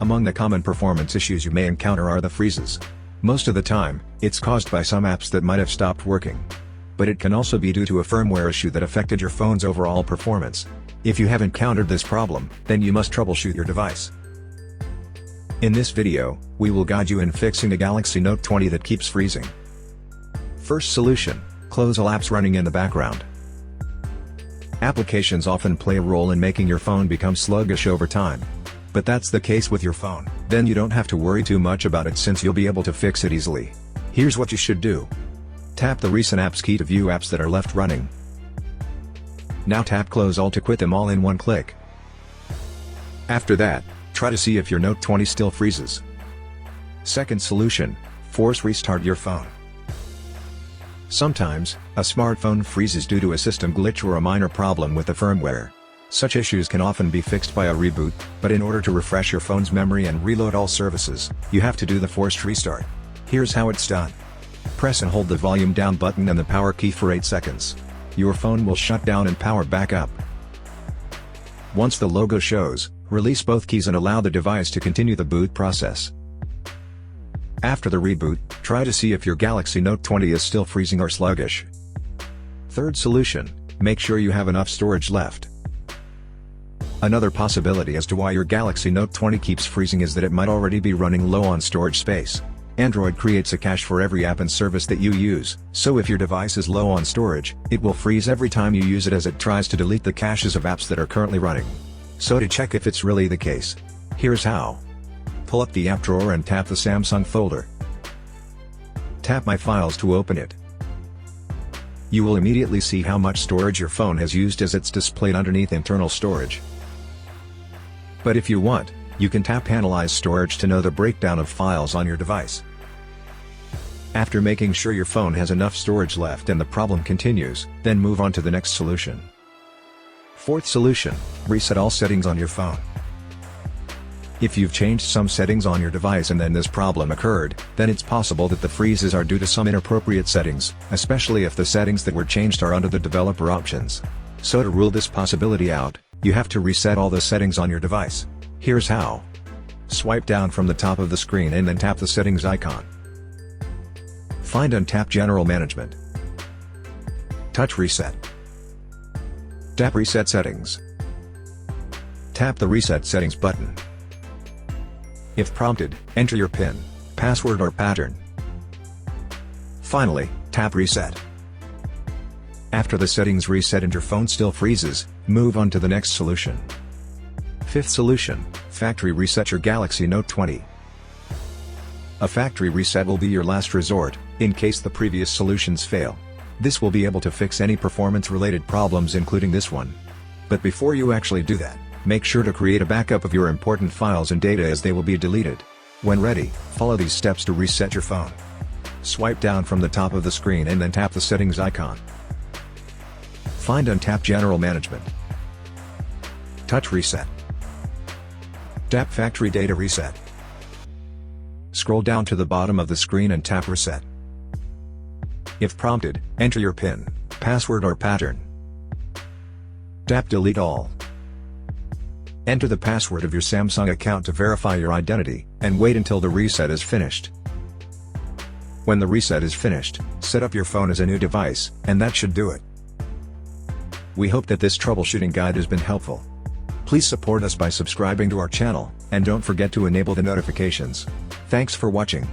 Among the common performance issues you may encounter are the freezes. Most of the time, it's caused by some apps that might have stopped working. But it can also be due to a firmware issue that affected your phone's overall performance. If you have encountered this problem, then you must troubleshoot your device. In this video, we will guide you in fixing a Galaxy Note 20 that keeps freezing. First solution: close all apps running in the background. Applications often play a role in making your phone become sluggish over time. But that's the case with your phone, then you don't have to worry too much about it since you'll be able to fix it easily. Here's what you should do. Tap the Recent Apps key to view apps that are left running. Now tap Close All to quit them all in one click. After that, try to see if your Note 20 still freezes. Second solution: force restart your phone. Sometimes, a smartphone freezes due to a system glitch or a minor problem with the firmware. Such issues can often be fixed by a reboot, but in order to refresh your phone's memory and reload all services, you have to do the forced restart. Here's how it's done. Press and hold the volume down button and the power key for 8 seconds. Your phone will shut down and power back up. Once the logo shows, release both keys and allow the device to continue the boot process. After the reboot, try to see if your Galaxy Note 20 is still freezing or sluggish. Third solution: make sure you have enough storage left. Another possibility as to why your Galaxy Note 20 keeps freezing is that it might already be running low on storage space. Android creates a cache for every app and service that you use, so if your device is low on storage, it will freeze every time you use it as it tries to delete the caches of apps that are currently running. So to check if it's really the case, here's how. Pull up the app drawer and tap the Samsung folder. Tap My Files to open it. You will immediately see how much storage your phone has used as it's displayed underneath internal storage. But if you want, you can tap Analyze Storage to know the breakdown of files on your device. After making sure your phone has enough storage left and the problem continues, then move on to the next solution. Fourth solution: reset all settings on your phone. If you've changed some settings on your device and then this problem occurred, then it's possible that the freezes are due to some inappropriate settings, especially if the settings that were changed are under the developer options. So to rule this possibility out, you have to reset all the settings on your device. Here's how. Swipe down from the top of the screen and then tap the settings icon. Find and tap General Management. Touch Reset. Tap Reset Settings. Tap the Reset Settings button. If prompted, enter your PIN, password or pattern. Finally, tap Reset. After the settings reset and your phone still freezes, move on to the next solution. Fifth solution: factory reset your Galaxy Note 20. A factory reset will be your last resort, in case the previous solutions fail. This will be able to fix any performance-related problems including this one. But before you actually do that, make sure to create a backup of your important files and data as they will be deleted. When ready, follow these steps to reset your phone. Swipe down from the top of the screen and then tap the settings icon. Find and tap General Management. Touch Reset. Tap Factory Data Reset. Scroll down to the bottom of the screen and tap Reset. If prompted, enter your PIN, password or pattern. Tap Delete All. Enter the password of your Samsung account to verify your identity, and wait until the reset is finished. When the reset is finished, set up your phone as a new device, and that should do it. We hope that this troubleshooting guide has been helpful. Please support us by subscribing to our channel, and don't forget to enable the notifications. Thanks for watching.